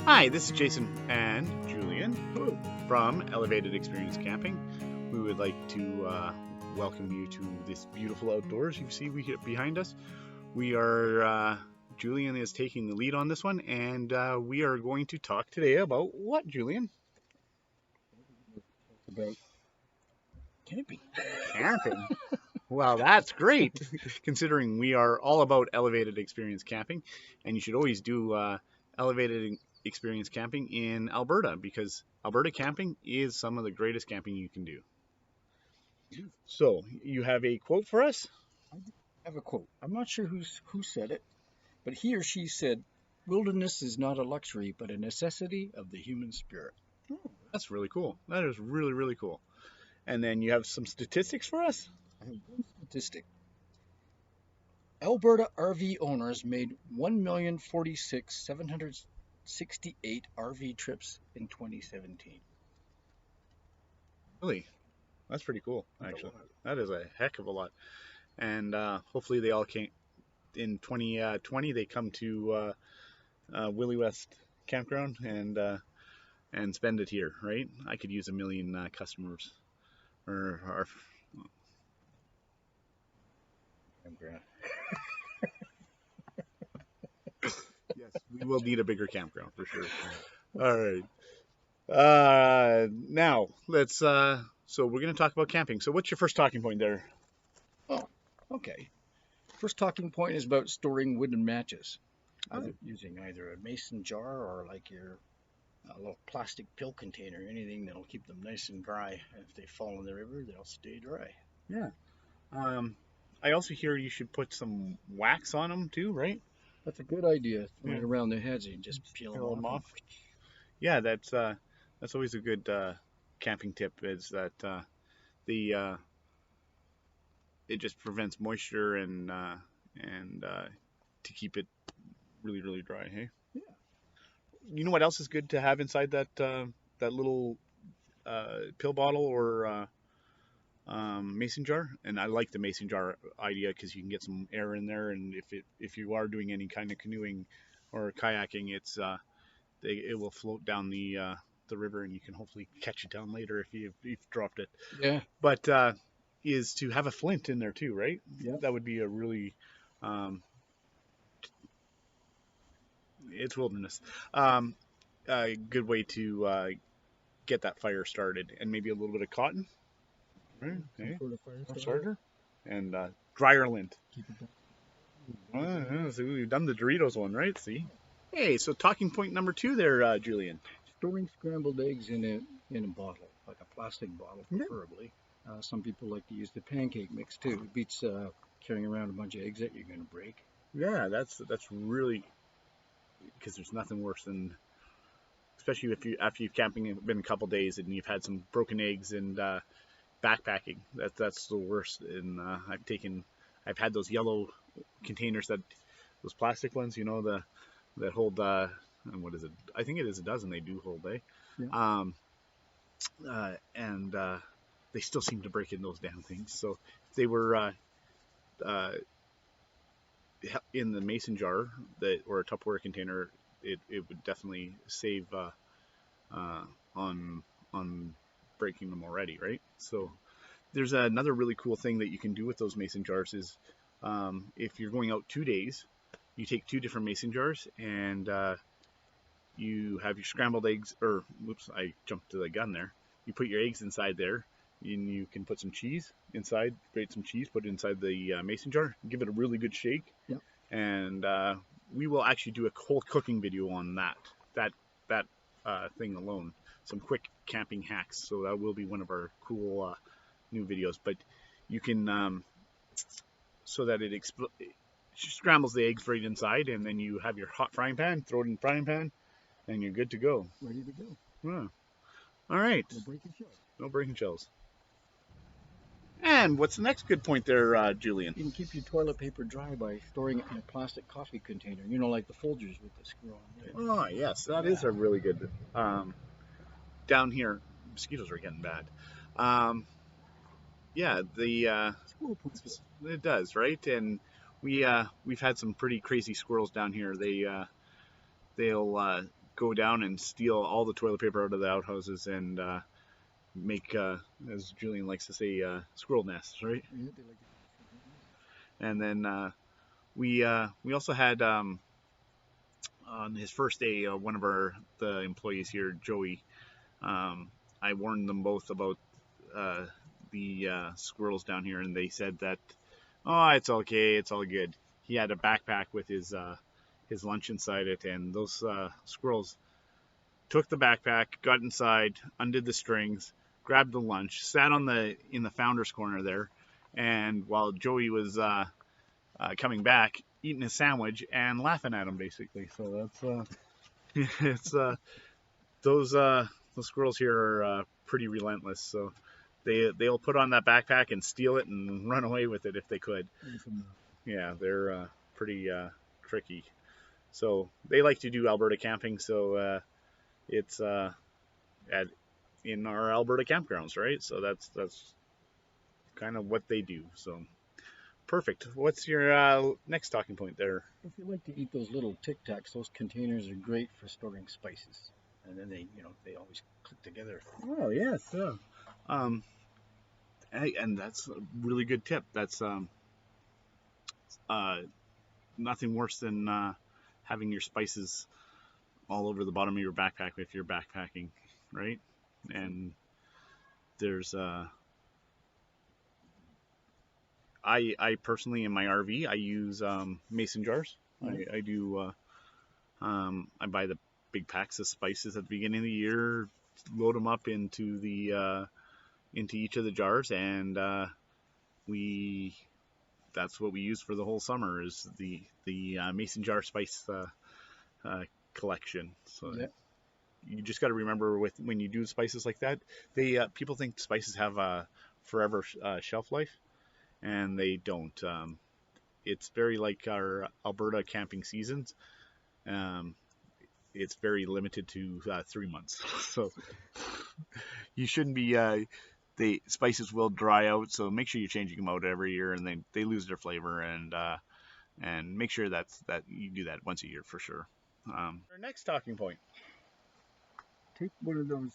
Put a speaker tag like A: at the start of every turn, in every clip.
A: Hi, this is Jason and Julian from Elevated Experience Camping. We would like to welcome you to this beautiful outdoors you see behind us. We are, Julian is taking the lead on this one, and we are going to talk today about what, Julian?
B: About camping.
A: Camping. Well, that's great, considering we are all about elevated experience camping, and you should always do elevated experience camping in Alberta, because Alberta camping is some of the greatest camping you can do. So, you have a quote for us?
B: I have a quote. I'm not sure who said it, but he or she said, "Wilderness is not a luxury, but a necessity of the human spirit."
A: Oh, that's really cool. That is really, really cool. And then you have some statistics for us?
B: I have one statistic. Alberta RV owners made 1,046,768 RV trips in 2017.
A: Really? That's pretty cool, actually. That is a heck of a lot. And hopefully they all came in 2020. They come to Willey West Campground and spend it here, right? I could use 1,000,000 customers or
B: Campground.
A: yes, we will need a bigger campground for sure. All right. Now let's. So we're going to talk about camping. So what's your first talking point there?
B: Oh, okay. First talking point is about storing wooden matches. Using either a mason jar or like your little plastic pill container, anything that'll keep them nice and dry. And if they fall in the river, they'll stay dry.
A: Yeah. I also hear you should put some wax on them too, right?
B: That's a good idea. Throw it around their heads and just peel them off.
A: Yeah, that's always a good camping tip. Is that the it just prevents moisture and to keep it really, really dry. Hey.
B: Yeah.
A: You know what else is good to have inside that that little pill bottle or mason jar? And I like the mason jar idea because you can get some air in there, and if you are doing any kind of canoeing or kayaking, it will float down the river, and you can hopefully catch it down later if you've dropped it.
B: Yeah.
A: But is to have a flint in there too, right?
B: Yeah.
A: That would be a really it's wilderness. A good way to get that fire started, and maybe a little bit of cotton, right? Okay.
B: Sort of fire
A: Starter and dryer lint.
B: Keep it down.
A: So we've done the Doritos one, right? See. Hey, so talking point number 2 there, Julian.
B: Storing scrambled eggs in a bottle, like a plastic bottle, preferably. Some people like to use the pancake mix too. It beats carrying around a bunch of eggs that you're going to break.
A: Yeah, that's really, because there's nothing worse than, especially if you after you've camping been a couple days and you've had some broken eggs and backpacking. That's the worst. And I've had those yellow containers, those plastic ones, you know, that hold what is it? I think it is a dozen. They do hold, eh?
B: Yeah.
A: And they still seem to break in those damn things. So if they were in the mason jar or a Tupperware container, it would definitely save on breaking them already, right? So there's another really cool thing that you can do with those mason jars is if you're going out 2 days, you take 2 different mason jars and you have your scrambled eggs, or whoops, I jumped to the gun there. You put your eggs inside there, and you can put some cheese inside, grate some cheese, put it inside the mason jar, give it a really good shake.
B: Yep.
A: And we will actually do a whole cooking video on that thing alone. Some quick camping hacks. So that will be one of our cool new videos. But you can, so that it scrambles the eggs right inside, and then you have your hot frying pan, throw it in the frying pan, and you're good to go.
B: Ready to go.
A: Yeah. All right.
B: No breaking shells.
A: No breaking shells. And what's the next good point there, Julian?
B: You can keep your toilet paper dry by storing it in a plastic coffee container. You know, like the Folgers with the screw on it.
A: Oh, yes. That is a really good... down here, mosquitoes are getting bad. Yeah, it does, right? And we've had some pretty crazy squirrels down here. They'll go down and steal all the toilet paper out of the outhouses and make, as Julian likes to say, squirrel nests, right?
B: Yeah, they like it.
A: And then we also had on his first day, one of the employees here, Joey. I warned them both about the squirrels down here, and they said that, oh, it's okay, it's all good. He had a backpack with his lunch inside it, and those squirrels took the backpack, got inside, undid the strings, grabbed the lunch, sat in the founder's corner there, and while Joey was coming back, eating his sandwich and laughing at him basically. So that's it's those squirrels here are pretty relentless. So they'll put on that backpack and steal it and run away with it if they could. Yeah, they're pretty tricky. So they like to do Alberta camping. So it's in our Alberta campgrounds, right? So that's kind of what they do. So perfect. What's your next talking point there?
B: If you like to eat those little Tic Tacs, those containers are great for storing spices, and then they always click together.
A: Oh yes, yeah. And that's a really good tip. That's nothing worse than having your spices all over the bottom of your backpack if you're backpacking, right? And there's I personally, in my RV, I use mason jars. I do. I buy the big packs of spices at the beginning of the year, load them up into each of the jars, and that's what we use for the whole summer is the mason jar spice collection. So
B: Yeah.
A: you just got to remember when you do spices like that, people think spices have a forever shelf life, and they don't. It's very like our Alberta camping seasons. It's very limited to 3 months. So you shouldn't be. The spices will dry out, so make sure you're changing them out every year, and they lose their flavor. And make sure that you do that once a year for sure. Our next talking point.
B: Take one of those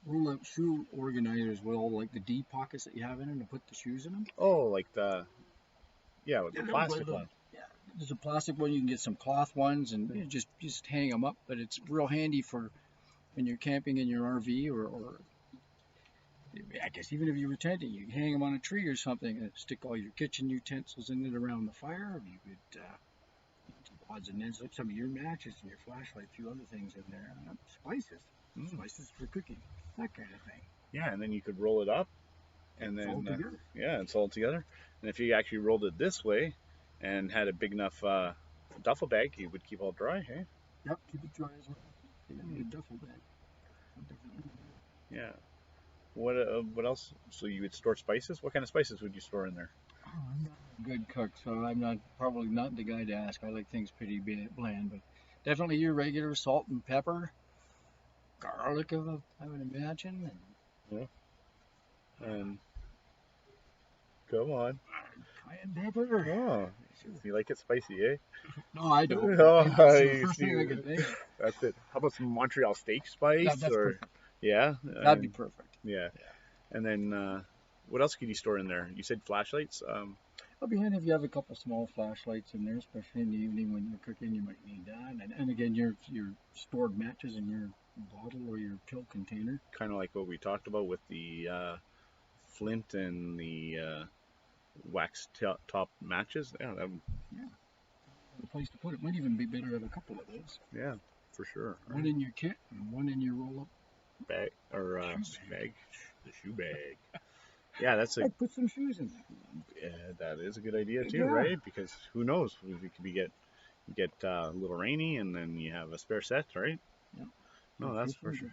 B: roll-out shoe organizers with all like the D pockets that you have in it and put the shoes in them.
A: Oh, like the plastic one.
B: Yeah, there's a plastic one. You can get some cloth ones and just hang them up. But it's real handy for when you're camping in your RV or I guess even if you were tenting, you can hang them on a tree or something and stick all your kitchen utensils in it around the fire. You could odds and ends, like some of your matches and your flashlight, a few other things in there. Spices for cooking, that kind of thing.
A: Yeah, and then you could roll it up, and then it's all together. And if you actually rolled it this way, and had a big enough duffel bag, you would keep all dry, hey?
B: Yep, keep it dry as well. Yeah, a duffel bag.
A: Yeah. What else? So you would store spices? What kind of spices would you store in there?
B: Oh, I'm not a good cook, so I'm probably not the guy to ask. I like things pretty bland, but definitely your regular salt and pepper, garlic, I would imagine.
A: And come on.
B: Cayenne pepper.
A: Oh, you like it spicy, eh?
B: No, I don't.
A: Oh,
B: That's the first thing I can think of.
A: That's it. How about some Montreal steak spice?
B: That's perfect.
A: Yeah,
B: That'd be perfect.
A: Yeah. And then what else could you store in there? You said flashlights.
B: It'll be handy if you have a couple small flashlights in there, especially in the evening when you're cooking. You might need that. And again, your stored matches in your bottle or your pill container.
A: Kind of like what we talked about with the flint and the wax top matches. Yeah,
B: The place to put it might even be better to have a couple of those.
A: Yeah, for sure.
B: One in your kit and one in your roll-up
A: bag or bag, the shoe bag. Yeah, that's
B: I'd put some shoes in there.
A: Yeah, that is a good idea too, right? Because who knows, we could get a little rainy, and then you have a spare set, right?
B: Yeah.
A: No, that's for sure.